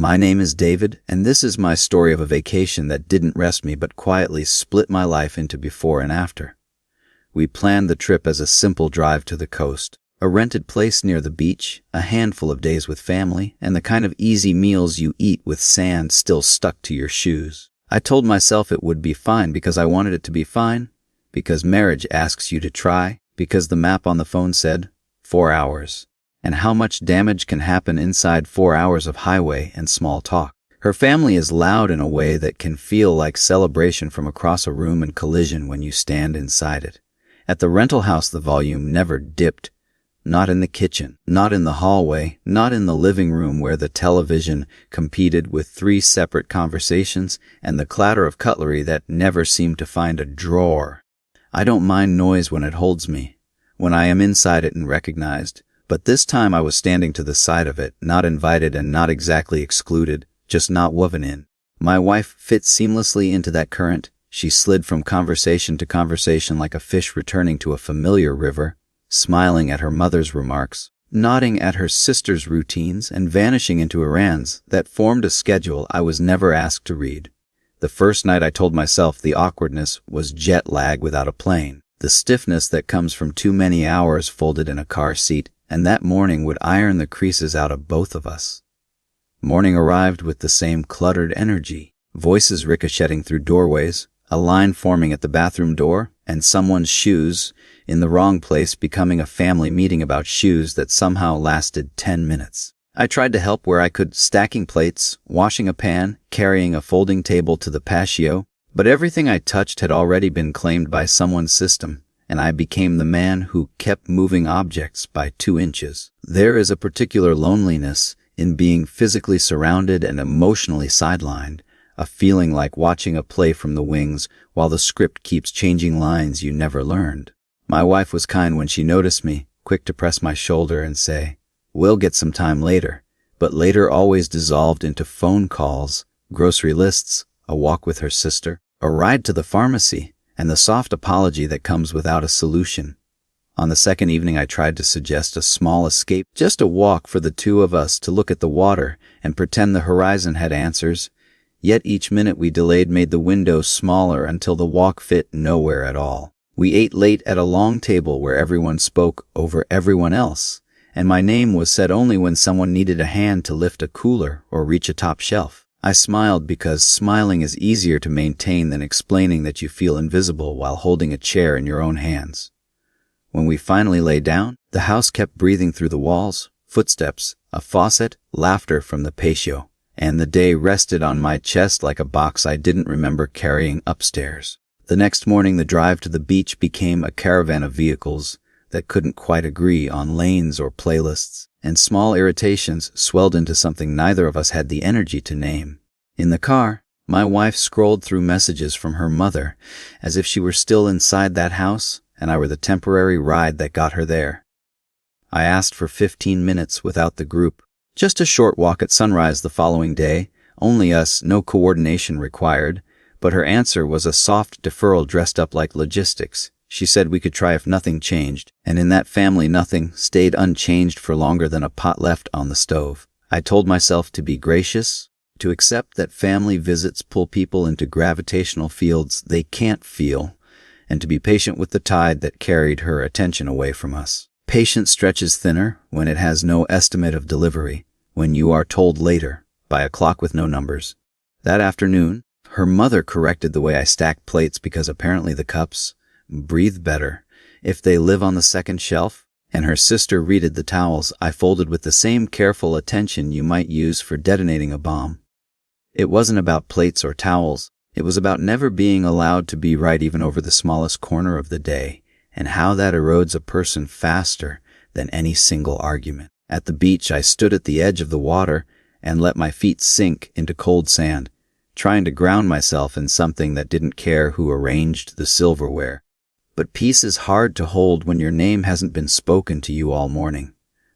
My name is David, and this is my story of a vacation that didn't rest me but quietly split my life into before and after. We planned the trip as a simple drive to the coast, a rented place near the beach, a handful of days with family, and the kind of easy meals you eat with sand still stuck to your shoes. I told myself it would be fine because I wanted it to be fine, because marriage asks you to try, because the map on the phone said 4 hours. And how much damage can happen inside 4 hours of highway and small talk. Her family is loud in a way that can feel like celebration from across a room and collision when you stand inside it. At the rental house, the volume never dipped. Not in the kitchen, not in the hallway, not in the living room where the television competed with 3 separate conversations and the clatter of cutlery that never seemed to find a drawer. I don't mind noise when it holds me, when I am inside it and recognized. But this time I was standing to the side of it, not invited and not exactly excluded, just not woven in. My wife fit seamlessly into that current. She slid from conversation to conversation like a fish returning to a familiar river, smiling at her mother's remarks, nodding at her sister's routines, and vanishing into errands that formed a schedule I was never asked to read. The first night I told myself the awkwardness was jet lag without a plane, the stiffness that comes from too many hours folded in a car seat, and that morning would iron the creases out of both of us. Morning arrived with the same cluttered energy, voices ricocheting through doorways, a line forming at the bathroom door, and someone's shoes in the wrong place becoming a family meeting about shoes that somehow lasted 10 minutes. I tried to help where I could, stacking plates, washing a pan, carrying a folding table to the patio, but everything I touched had already been claimed by someone's system, and I became the man who kept moving objects by 2 inches. There is a particular loneliness in being physically surrounded and emotionally sidelined, a feeling like watching a play from the wings while the script keeps changing lines you never learned. My wife was kind when she noticed me, quick to press my shoulder and say, "We'll get some time later," but later always dissolved into phone calls, grocery lists, a walk with her sister, a ride to the pharmacy, and the soft apology that comes without a solution. On the second evening I tried to suggest a small escape, just a walk for the 2 of us to look at the water and pretend the horizon had answers, yet each minute we delayed made the window smaller until the walk fit nowhere at all. We ate late at a long table where everyone spoke over everyone else, and my name was said only when someone needed a hand to lift a cooler or reach a top shelf. I smiled because smiling is easier to maintain than explaining that you feel invisible while holding a chair in your own hands. When we finally lay down, the house kept breathing through the walls, footsteps, a faucet, laughter from the patio, and the day rested on my chest like a box I didn't remember carrying upstairs. The next morning the drive to the beach became a caravan of vehicles that couldn't quite agree on lanes or playlists, and small irritations swelled into something neither of us had the energy to name. In the car, my wife scrolled through messages from her mother as if she were still inside that house and I were the temporary ride that got her there. I asked for 15 minutes without the group, just a short walk at sunrise the following day, only us, no coordination required, but her answer was a soft deferral dressed up like logistics. She said we could try if nothing changed, and in that family nothing stayed unchanged for longer than a pot left on the stove. I told myself to be gracious, to accept that family visits pull people into gravitational fields they can't feel, and to be patient with the tide that carried her attention away from us. Patience stretches thinner when it has no estimate of delivery, when you are told later, by a clock with no numbers. That afternoon, her mother corrected the way I stacked plates because apparently the cups breathe better if they live on the second shelf, and her sister reeded the towels I folded with the same careful attention you might use for detonating a bomb. It wasn't about plates or towels. It was about never being allowed to be right even over the smallest corner of the day, and how that erodes a person faster than any single argument. At the beach, I stood at the edge of the water and let my feet sink into cold sand, trying to ground myself in something that didn't care who arranged the silverware. But peace is hard to hold when your name hasn't been spoken to you all morning.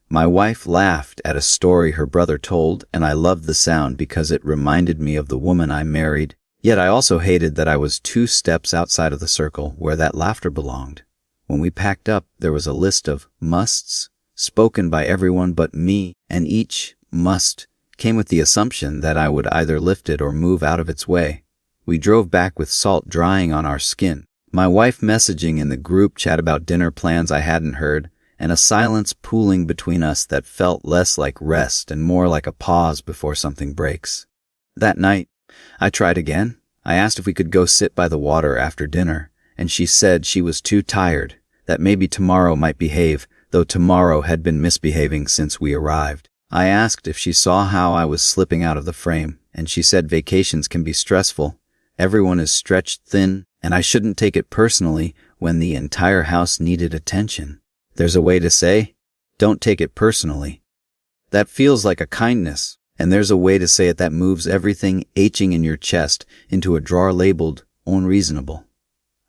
My wife laughed at a story her brother told, and I loved the sound because it reminded me of the woman I married. Yet I also hated that I was 2 steps outside of the circle where that laughter belonged. When we packed up, there was a list of musts spoken by everyone but me, and each must came with the assumption that I would either lift it or move out of its way. We drove back with salt drying on our skin, my wife messaging in the group chat about dinner plans I hadn't heard, and a silence pooling between us that felt less like rest and more like a pause before something breaks. That night, I tried again. I asked if we could go sit by the water after dinner, and she said she was too tired, that maybe tomorrow might behave, though tomorrow had been misbehaving since we arrived. I asked if she saw how I was slipping out of the frame, and she said vacations can be stressful. Everyone is stretched thin, and I shouldn't take it personally when the entire house needed attention. There's a way to say, don't take it personally. That feels like a kindness, and there's a way to say it that moves everything aching in your chest into a drawer labeled unreasonable.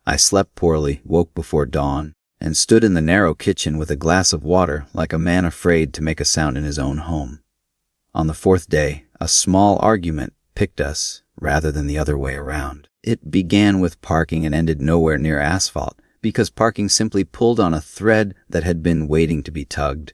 I slept poorly, woke before dawn, and stood in the narrow kitchen with a glass of water like a man afraid to make a sound in his own home. On the fourth day, a small argument picked us rather than the other way around. It began with parking and ended nowhere near asphalt, because parking simply pulled on a thread that had been waiting to be tugged.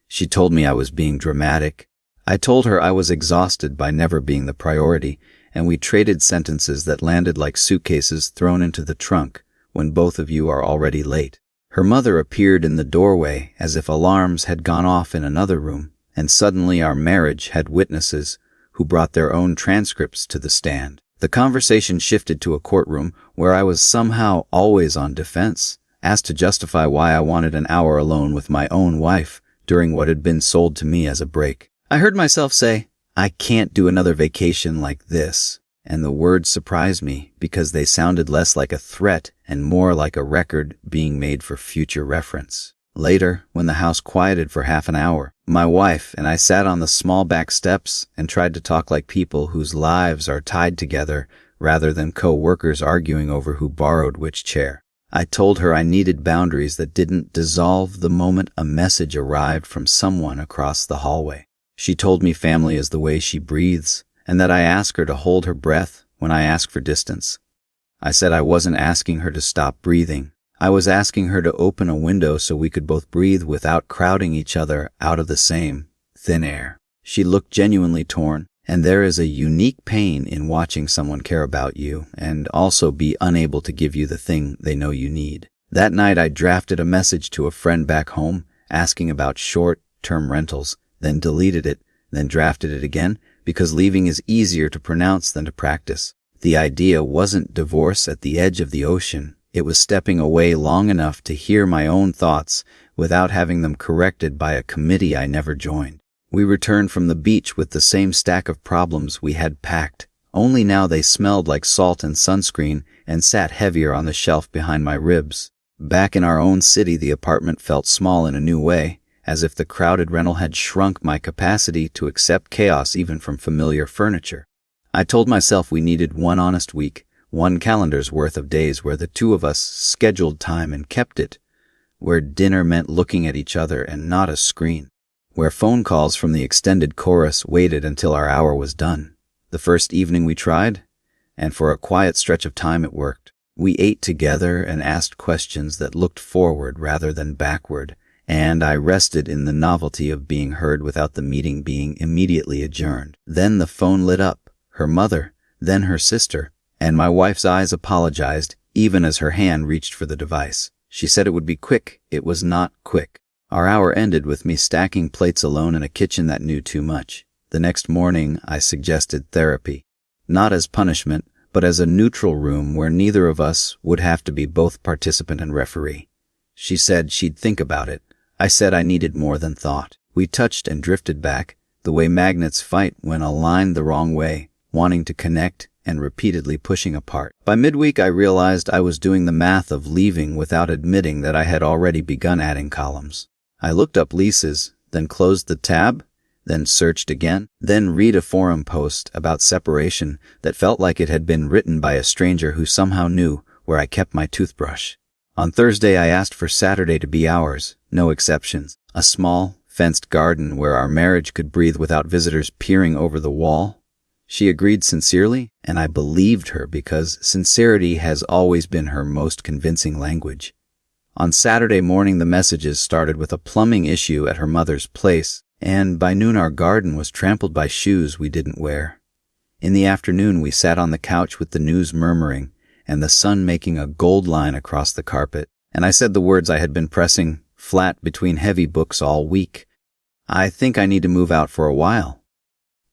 She told me I was being dramatic. I told her I was exhausted by never being the priority, and we traded sentences that landed like suitcases thrown into the trunk when both of you are already late. Her mother appeared in the doorway as if alarms had gone off in another room, and suddenly our marriage had witnesses who brought their own transcripts to the stand. The conversation shifted to a courtroom where I was somehow always on defense, asked to justify why I wanted an hour alone with my own wife during what had been sold to me as a break. I heard myself say, I can't do another vacation like this, and the words surprised me because they sounded less like a threat and more like a record being made for future reference. Later, when the house quieted for half an hour, my wife and I sat on the small back steps and tried to talk like people whose lives are tied together rather than co-workers arguing over who borrowed which chair. I told her I needed boundaries that didn't dissolve the moment a message arrived from someone across the hallway. She told me family is the way she breathes, and that I ask her to hold her breath when I ask for distance. I said I wasn't asking her to stop breathing. I was asking her to open a window so we could both breathe without crowding each other out of the same thin air. She looked genuinely torn, and there is a unique pain in watching someone care about you and also be unable to give you the thing they know you need. That night I drafted a message to a friend back home asking about short-term rentals, then deleted it, then drafted it again because leaving is easier to pronounce than to practice. The idea wasn't divorce at the edge of the ocean. It was stepping away long enough to hear my own thoughts without having them corrected by a committee I never joined. We returned from the beach with the same stack of problems we had packed, only now they smelled like salt and sunscreen and sat heavier on the shelf behind my ribs. Back in our own city, the apartment felt small in a new way, as if the crowded rental had shrunk my capacity to accept chaos even from familiar furniture. I told myself we needed one honest week, one calendar's worth of days where the two of us scheduled time and kept it, where dinner meant looking at each other and not a screen, where phone calls from the extended chorus waited until our hour was done. The first evening we tried, and for a quiet stretch of time it worked. We ate together and asked questions that looked forward rather than backward, and I rested in the novelty of being heard without the meeting being immediately adjourned. Then the phone lit up, her mother, then her sister, and my wife's eyes apologized, even as her hand reached for the device. She said it would be quick. It was not quick. Our hour ended with me stacking plates alone in a kitchen that knew too much. The next morning, I suggested therapy. Not as punishment, but as a neutral room where neither of us would have to be both participant and referee. She said she'd think about it. I said I needed more than thought. We touched and drifted back, the way magnets fight when aligned the wrong way, wanting to connect and repeatedly pushing apart. By midweek, I realized I was doing the math of leaving without admitting that I had already begun adding columns. I looked up leases, then closed the tab, then searched again, then read a forum post about separation that felt like it had been written by a stranger who somehow knew where I kept my toothbrush. On Thursday, I asked for Saturday to be ours, no exceptions. A small, fenced garden where our marriage could breathe without visitors peering over the wall. She agreed sincerely, and I believed her because sincerity has always been her most convincing language. On Saturday morning, the messages started with a plumbing issue at her mother's place, and by noon our garden was trampled by shoes we didn't wear. In the afternoon we sat on the couch with the news murmuring and the sun making a gold line across the carpet, and I said the words I had been pressing flat between heavy books all week. I think I need to move out for a while.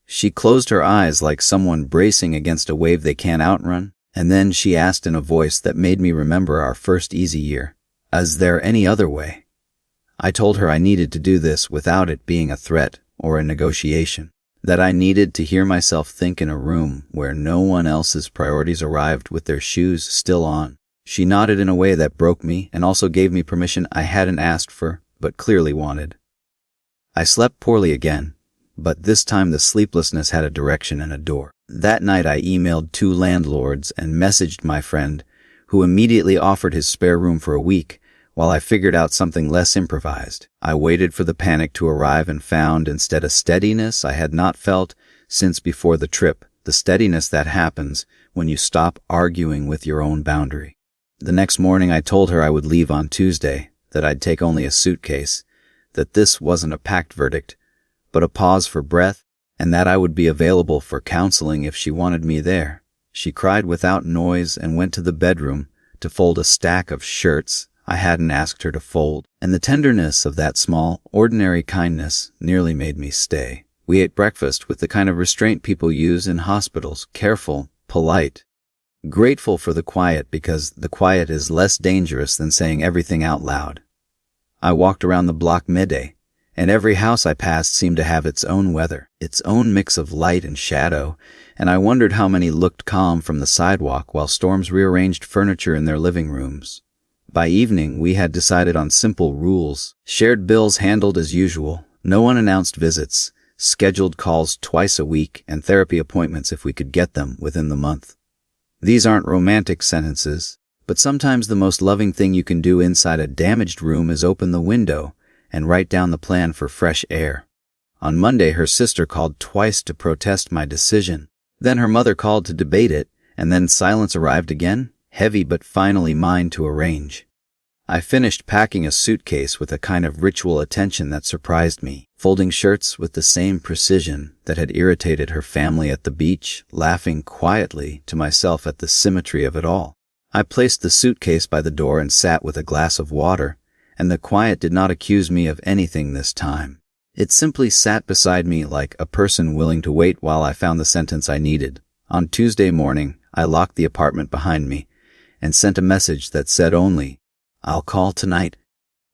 She closed her eyes like someone bracing against a wave they can't outrun, and then she asked in a voice that made me remember our first easy year, "Is there any other way?" I told her I needed to do this without it being a threat or a negotiation, that I needed to hear myself think in a room where no one else's priorities arrived with their shoes still on. She nodded in a way that broke me and also gave me permission I hadn't asked for, but clearly wanted. I slept poorly again, but this time the sleeplessness had a direction and a door. That night I emailed 2 landlords and messaged my friend, who immediately offered his spare room for a week, while I figured out something less improvised. I waited for the panic to arrive and found instead a steadiness I had not felt since before the trip, the steadiness that happens when you stop arguing with your own boundary. The next morning I told her I would leave on Tuesday, that I'd take only a suitcase, that this wasn't a packed verdict, but a pause for breath, and that I would be available for counseling if she wanted me there. She cried without noise and went to the bedroom to fold a stack of shirts I hadn't asked her to fold, and the tenderness of that small, ordinary kindness nearly made me stay. We ate breakfast with the kind of restraint people use in hospitals, careful, polite, grateful for the quiet because the quiet is less dangerous than saying everything out loud. I walked around the block midday, and every house I passed seemed to have its own weather, its own mix of light and shadow, and I wondered how many looked calm from the sidewalk while storms rearranged furniture in their living rooms. By evening, we had decided on simple rules: shared bills handled as usual, no unannounced visits, scheduled calls twice a week, and therapy appointments if we could get them within the month. These aren't romantic sentences, but sometimes the most loving thing you can do inside a damaged room is open the window and write down the plan for fresh air. On Monday, her sister called twice to protest my decision. Then her mother called to debate it, and then silence arrived again, heavy but finally mine to arrange. I finished packing a suitcase with a kind of ritual attention that surprised me, folding shirts with the same precision that had irritated her family at the beach, laughing quietly to myself at the symmetry of it all. I placed the suitcase by the door and sat with a glass of water, and the quiet did not accuse me of anything this time. It simply sat beside me like a person willing to wait while I found the sentence I needed. On Tuesday morning, I locked the apartment behind me and sent a message that said only, "I'll call tonight."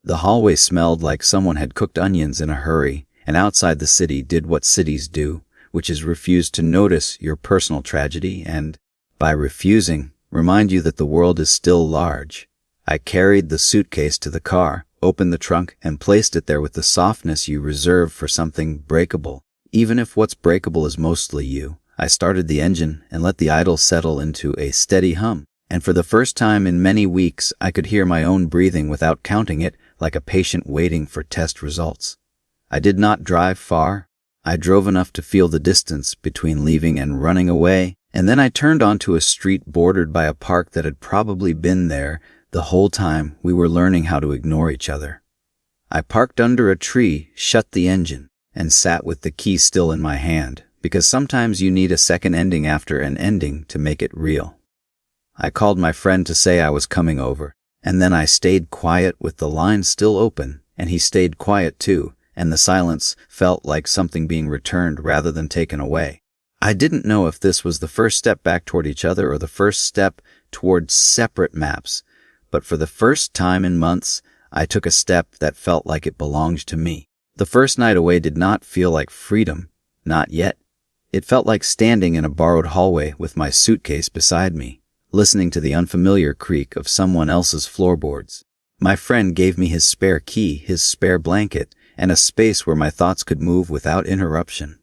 The hallway smelled like someone had cooked onions in a hurry, and outside the city did what cities do, which is refuse to notice your personal tragedy and, by refusing, remind you that the world is still large. I carried the suitcase to the car, opened the trunk, and placed it there with the softness you reserve for something breakable. Even if what's breakable is mostly you, I started the engine and let the idle settle into a steady hum. And for the first time in many weeks, I could hear my own breathing without counting it, like a patient waiting for test results. I did not drive far. I drove enough to feel the distance between leaving and running away, and then I turned onto a street bordered by a park that had probably been there the whole time we were learning how to ignore each other. I parked under a tree, shut the engine, and sat with the key still in my hand, because sometimes you need a second ending after an ending to make it real. I called my friend to say I was coming over, and then I stayed quiet with the line still open, and he stayed quiet too, and the silence felt like something being returned rather than taken away. I didn't know if this was the first step back toward each other or the first step toward separate maps, but for the first time in months, I took a step that felt like it belonged to me. The first night away did not feel like freedom, not yet. It felt like standing in a borrowed hallway with my suitcase beside me, listening to the unfamiliar creak of someone else's floorboards. My friend gave me his spare key, his spare blanket, and a space where my thoughts could move without interruption.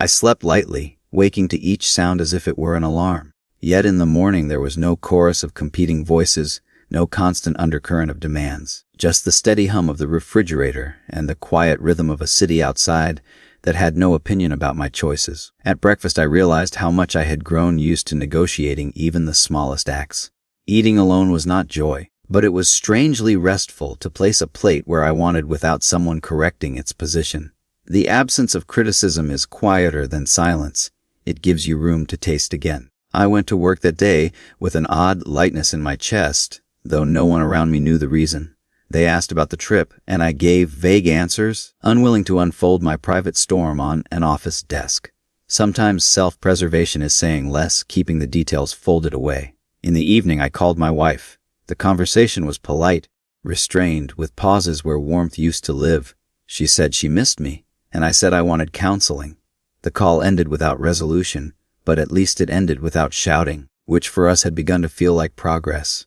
I slept lightly, waking to each sound as if it were an alarm. Yet in the morning there was no chorus of competing voices, no constant undercurrent of demands, just the steady hum of the refrigerator and the quiet rhythm of a city outside that had no opinion about my choices. At breakfast I realized how much I had grown used to negotiating even the smallest acts. Eating alone was not joy, but it was strangely restful to place a plate where I wanted without someone correcting its position. The absence of criticism is quieter than silence. It gives you room to taste again. I went to work that day with an odd lightness in my chest, though no one around me knew the reason. They asked about the trip, and I gave vague answers, unwilling to unfold my private storm on an office desk. Sometimes self-preservation is saying less, keeping the details folded away. In the evening, I called my wife. The conversation was polite, restrained, with pauses where warmth used to live. She said she missed me, and I said I wanted counseling. The call ended without resolution, but at least it ended without shouting, which for us had begun to feel like progress.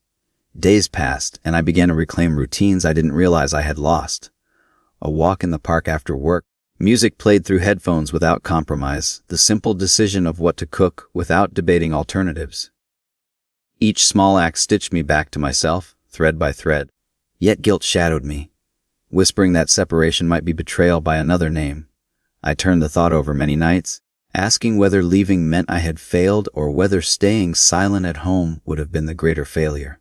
Days passed, and I began to reclaim routines I didn't realize I had lost. A walk in the park after work, music played through headphones without compromise, the simple decision of what to cook without debating alternatives. Each small act stitched me back to myself, thread by thread. Yet guilt shadowed me, whispering that separation might be betrayal by another name. I turned the thought over many nights, asking whether leaving meant I had failed or whether staying silent at home would have been the greater failure.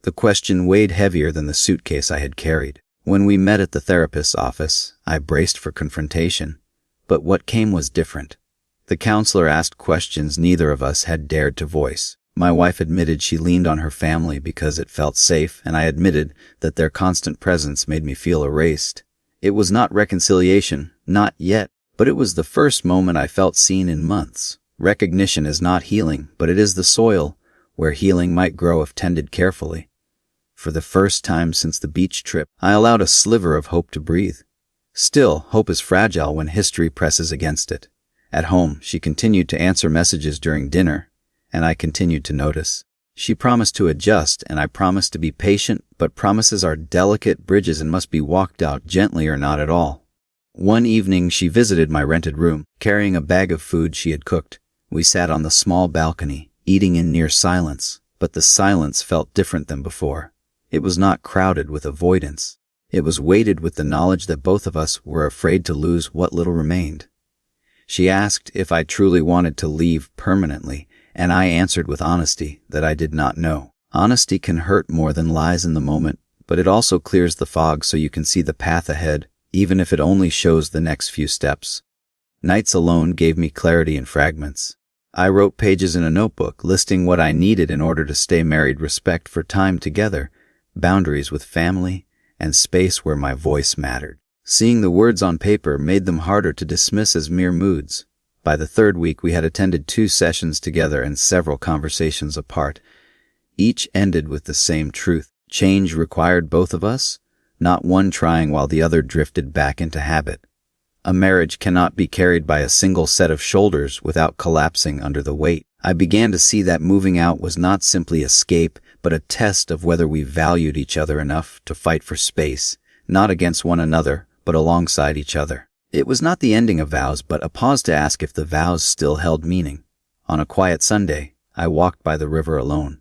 The question weighed heavier than the suitcase I had carried. When we met at the therapist's office, I braced for confrontation, but what came was different. The counselor asked questions neither of us had dared to voice. My wife admitted she leaned on her family because it felt safe, and I admitted that their constant presence made me feel erased. It was not reconciliation, not yet, but it was the first moment I felt seen in months. Recognition is not healing, but it is the soil where healing might grow if tended carefully. For the first time since the beach trip, I allowed a sliver of hope to breathe. Still, hope is fragile when history presses against it. At home, she continued to answer messages during dinner, and I continued to notice. She promised to adjust, and I promised to be patient, but promises are delicate bridges and must be walked out gently or not at all. One evening, she visited my rented room, carrying a bag of food she had cooked. We sat on the small balcony, eating in near silence, but the silence felt different than before. It was not crowded with avoidance. It was weighted with the knowledge that both of us were afraid to lose what little remained. She asked if I truly wanted to leave permanently, and I answered with honesty that I did not know. Honesty can hurt more than lies in the moment, but it also clears the fog so you can see the path ahead, even if it only shows the next few steps. Nights alone gave me clarity in fragments. I wrote pages in a notebook listing what I needed in order to stay married: respect for time together, boundaries with family, and space where my voice mattered. Seeing the words on paper made them harder to dismiss as mere moods. By the third week, we had attended 2 sessions together and several conversations apart. Each ended with the same truth. Change required both of us, not one trying while the other drifted back into habit. A marriage cannot be carried by a single set of shoulders without collapsing under the weight. I began to see that moving out was not simply escape, but a test of whether we valued each other enough to fight for space, not against one another, but alongside each other. It was not the ending of vows, but a pause to ask if the vows still held meaning. On a quiet Sunday, I walked by the river alone.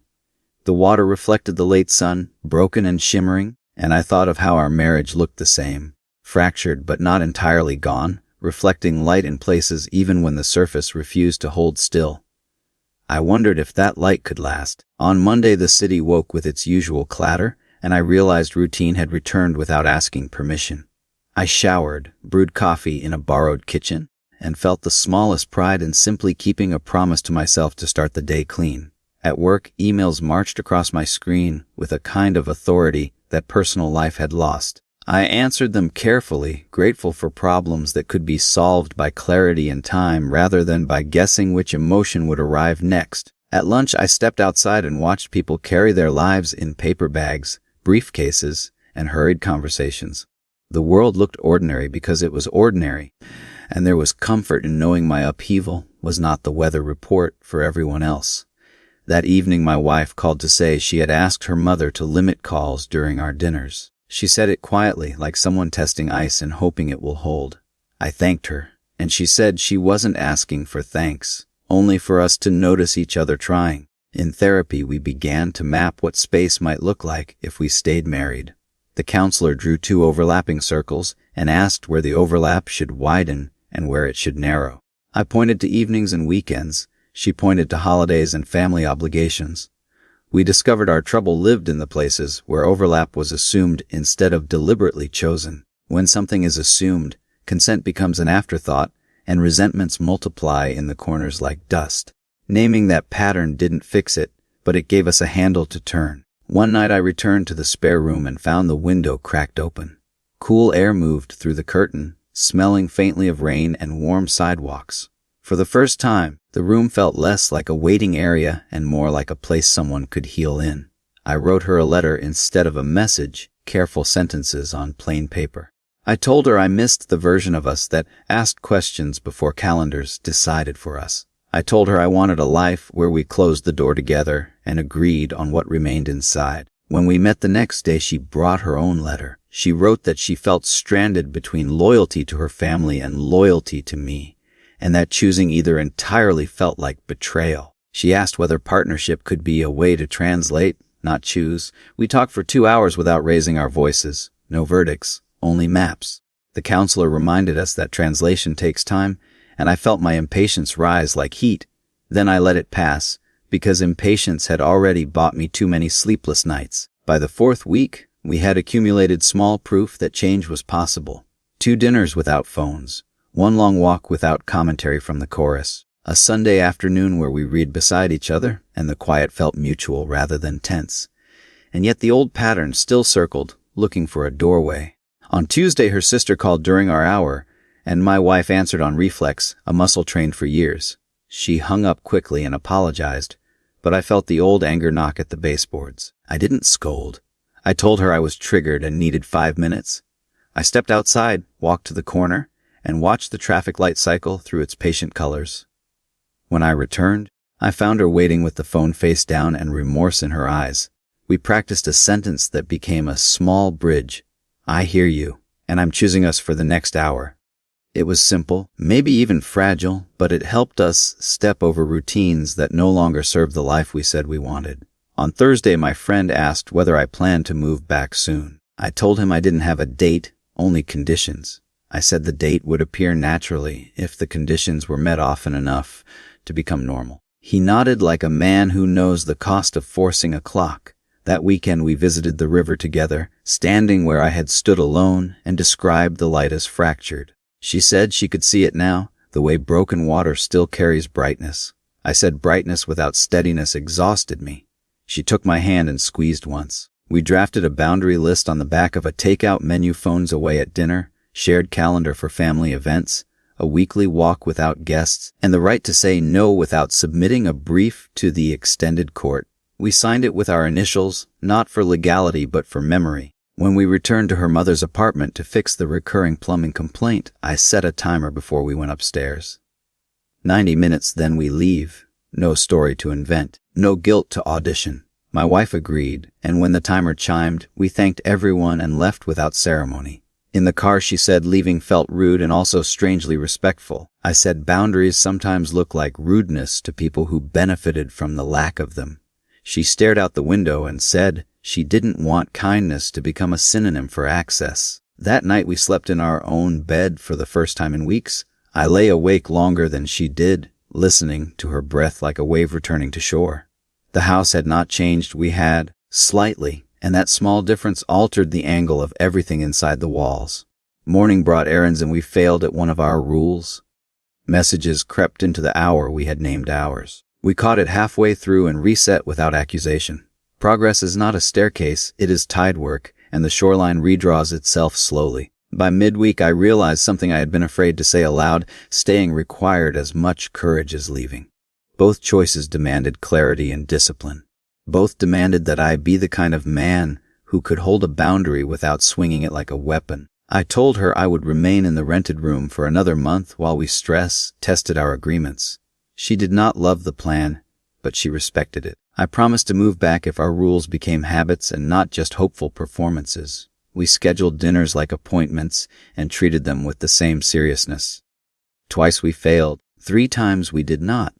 The water reflected the late sun, broken and shimmering, and I thought of how our marriage looked the same, fractured but not entirely gone, reflecting light in places even when the surface refused to hold still. I wondered if that light could last. On Monday, the city woke with its usual clatter, and I realized routine had returned without asking permission. I showered, brewed coffee in a borrowed kitchen, and felt the smallest pride in simply keeping a promise to myself to start the day clean. At work, emails marched across my screen with a kind of authority that personal life had lost. I answered them carefully, grateful for problems that could be solved by clarity and time rather than by guessing which emotion would arrive next. At lunch, I stepped outside and watched people carry their lives in paper bags, briefcases, and hurried conversations. The world looked ordinary because it was ordinary, and there was comfort in knowing my upheaval was not the weather report for everyone else. That evening, my wife called to say she had asked her mother to limit calls during our dinners. She said it quietly, like someone testing ice and hoping it will hold. I thanked her, and she said she wasn't asking for thanks, only for us to notice each other trying. In therapy, we began to map what space might look like if we stayed married. The counselor drew 2 overlapping circles and asked where the overlap should widen and where it should narrow. I pointed to evenings and weekends. She pointed to holidays and family obligations. We discovered our trouble lived in the places where overlap was assumed instead of deliberately chosen. When something is assumed, consent becomes an afterthought, and resentments multiply in the corners like dust. Naming that pattern didn't fix it, but it gave us a handle to turn. One night I returned to the spare room and found the window cracked open. Cool air moved through the curtain, smelling faintly of rain and warm sidewalks. For the first time, the room felt less like a waiting area and more like a place someone could heal in. I wrote her a letter instead of a message, careful sentences on plain paper. I told her I missed the version of us that asked questions before calendars decided for us. I told her I wanted a life where we closed the door together and agreed on what remained inside. When we met the next day, she brought her own letter. She wrote that she felt stranded between loyalty to her family and loyalty to me, and that choosing either entirely felt like betrayal. She asked whether partnership could be a way to translate, not choose. We talked for 2 hours without raising our voices. No verdicts, only maps. The counselor reminded us that translation takes time, and I felt my impatience rise like heat. Then I let it pass, because impatience had already bought me too many sleepless nights. By the 4th week, we had accumulated small proof that change was possible. 2 dinners without phones, 1 long walk without commentary from the chorus, a Sunday afternoon where we read beside each other, and the quiet felt mutual rather than tense. And yet the old pattern still circled, looking for a doorway. On Tuesday, her sister called during our hour, and my wife answered on reflex, a muscle trained for years. She hung up quickly and apologized, but I felt the old anger knock at the baseboards. I didn't scold. I told her I was triggered and needed 5 minutes. I stepped outside, walked to the corner, and watched the traffic light cycle through its patient colors. When I returned, I found her waiting with the phone face down and remorse in her eyes. We practiced a sentence that became a small bridge. I hear you, and I'm choosing us for the next hour. It was simple, maybe even fragile, but it helped us step over routines that no longer served the life we said we wanted. On Thursday, my friend asked whether I planned to move back soon. I told him I didn't have a date, only conditions. I said the date would appear naturally if the conditions were met often enough to become normal. He nodded like a man who knows the cost of forcing a clock. That weekend we visited the river together, standing where I had stood alone, and described the light as fractured. She said she could see it now, the way broken water still carries brightness. I said brightness without steadiness exhausted me. She took my hand and squeezed once. We drafted a boundary list on the back of a takeout menu, phones away at dinner, shared calendar for family events, a weekly walk without guests, and the right to say no without submitting a brief to the extended court. We signed it with our initials, not for legality but for memory. When we returned to her mother's apartment to fix the recurring plumbing complaint, I set a timer before we went upstairs. 90 minutes, then we leave. No story to invent, no guilt to audition. My wife agreed, and when the timer chimed, we thanked everyone and left without ceremony. In the car, she said leaving felt rude and also strangely respectful. I said boundaries sometimes look like rudeness to people who benefited from the lack of them. She stared out the window and said she didn't want kindness to become a synonym for access. That night we slept in our own bed for the first time in weeks. I lay awake longer than she did, listening to her breath like a wave returning to shore. The house had not changed. We had, slightly, and that small difference altered the angle of everything inside the walls. Morning brought errands and we failed at one of our rules. Messages crept into the hour we had named ours. We caught it halfway through and reset without accusation. Progress is not a staircase, it is tide work, and the shoreline redraws itself slowly. By midweek, I realized something I had been afraid to say aloud: staying required as much courage as leaving. Both choices demanded clarity and discipline. Both demanded that I be the kind of man who could hold a boundary without swinging it like a weapon. I told her I would remain in the rented room for another month while we tested our agreements. She did not love the plan, but she respected it. I promised to move back if our rules became habits and not just hopeful performances. We scheduled dinners like appointments and treated them with the same seriousness. Twice we failed. 3 times we did not.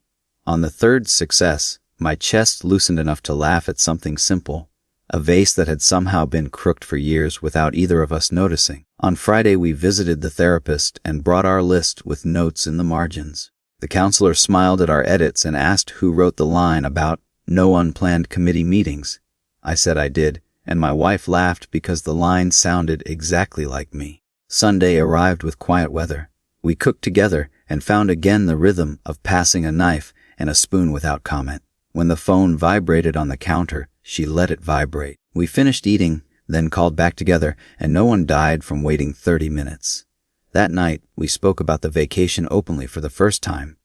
On the 3rd success, my chest loosened enough to laugh at something simple, a vase that had somehow been crooked for years without either of us noticing. On Friday we visited the therapist and brought our list with notes in the margins. The counselor smiled at our edits and asked who wrote the line about no unplanned committee meetings. I said I did, and my wife laughed because the line sounded exactly like me. Sunday arrived with quiet weather. We cooked together and found again the rhythm of passing a knife and a spoon without comment. When the phone vibrated on the counter, she let it vibrate. We finished eating, then called back together, and no one died from waiting 30 minutes. That night, we spoke about the vacation openly for the first time.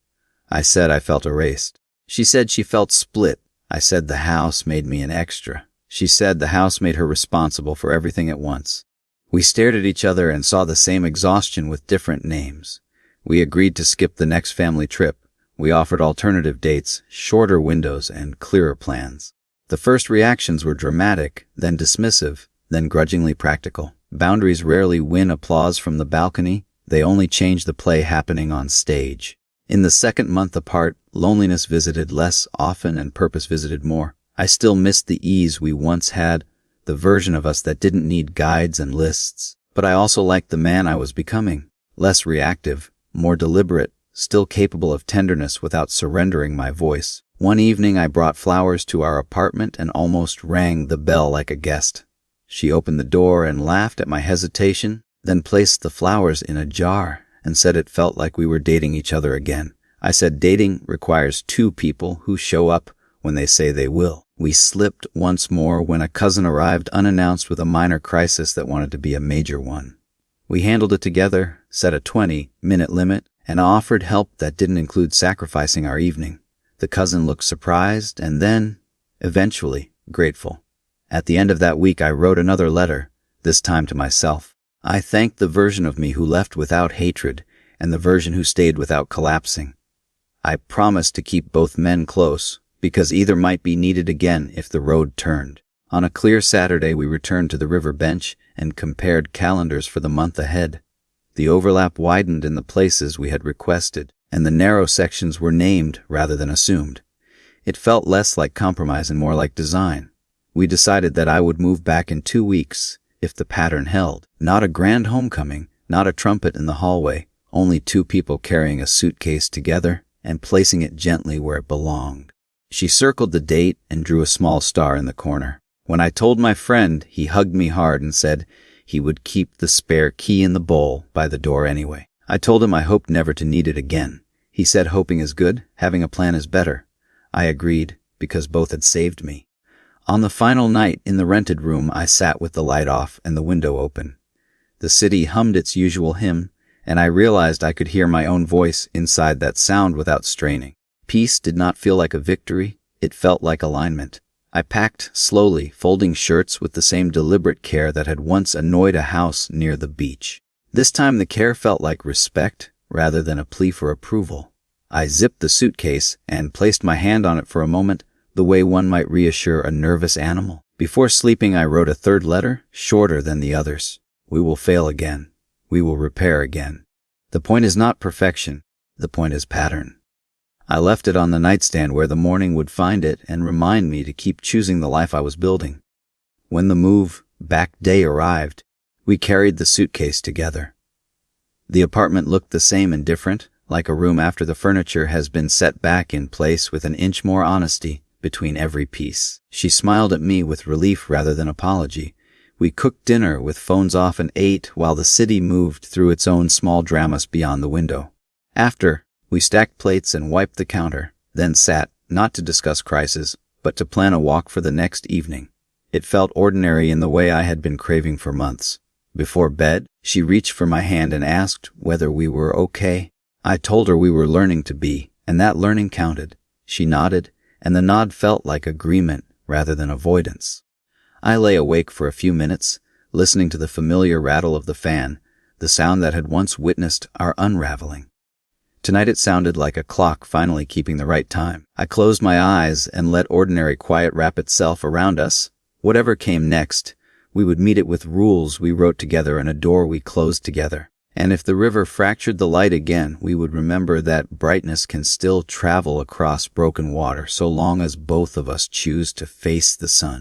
I said I felt erased. She said she felt split. I said the house made me an extra. She said the house made her responsible for everything at once. We stared at each other and saw the same exhaustion with different names. We agreed to skip the next family trip. We offered alternative dates, shorter windows, and clearer plans. The first reactions were dramatic, then dismissive, then grudgingly practical. Boundaries rarely win applause from the balcony. They only change the play happening on stage. In the second month apart, loneliness visited less often and purpose visited more. I still missed the ease we once had, the version of us that didn't need guides and lists. But I also liked the man I was becoming. Less reactive, more deliberate, still capable of tenderness without surrendering my voice. One evening I brought flowers to our apartment and almost rang the bell like a guest. She opened the door and laughed at my hesitation, then placed the flowers in a jar and said it felt like we were dating each other again. I said dating requires two people who show up when they say they will. We slipped once more when a cousin arrived unannounced with a minor crisis that wanted to be a major one. We handled it together, set a 20-minute limit, and offered help that didn't include sacrificing our evening. The cousin looked surprised and then, eventually, grateful. At the end of that week I wrote another letter, this time to myself. I thanked the version of me who left without hatred and the version who stayed without collapsing. I promised to keep both men close, because either might be needed again if the road turned. On a clear Saturday we returned to the river bench and compared calendars for the month ahead. The overlap widened in the places we had requested, and the narrow sections were named rather than assumed. It felt less like compromise and more like design. We decided that I would move back in 2 weeks, if the pattern held. Not a grand homecoming, not a trumpet in the hallway, only two people carrying a suitcase together and placing it gently where it belonged. She circled the date and drew a small star in the corner. When I told my friend, he hugged me hard and said he would keep the spare key in the bowl by the door anyway. I told him I hoped never to need it again. He said hoping is good, having a plan is better. I agreed, because both had saved me. On the final night in the rented room, I sat with the light off and the window open. The city hummed its usual hymn, and I realized I could hear my own voice inside that sound without straining. Peace did not feel like a victory, it felt like alignment. I packed slowly, folding shirts with the same deliberate care that had once annoyed a house near the beach. This time the care felt like respect rather than a plea for approval. I zipped the suitcase and placed my hand on it for a moment, the way one might reassure a nervous animal. Before sleeping, I wrote a third letter, shorter than the others. We will fail again. We will repair again. The point is not perfection. The point is pattern. I left it on the nightstand where the morning would find it and remind me to keep choosing the life I was building. When the move-back day arrived, we carried the suitcase together. The apartment looked the same and different, like a room after the furniture has been set back in place with an inch more honesty between every piece. She smiled at me with relief rather than apology. We cooked dinner with phones off and ate while the city moved through its own small dramas beyond the window. After, we stacked plates and wiped the counter, then sat, not to discuss crisis, but to plan a walk for the next evening. It felt ordinary in the way I had been craving for months. Before bed, she reached for my hand and asked whether we were okay. I told her we were learning to be, and that learning counted. She nodded, and the nod felt like agreement rather than avoidance. I lay awake for a few minutes, listening to the familiar rattle of the fan, the sound that had once witnessed our unraveling. Tonight it sounded like a clock finally keeping the right time. I closed my eyes and let ordinary quiet wrap itself around us. Whatever came next, we would meet it with rules we wrote together and a door we closed together. And if the river fractured the light again, we would remember that brightness can still travel across broken water so long as both of us choose to face the sun.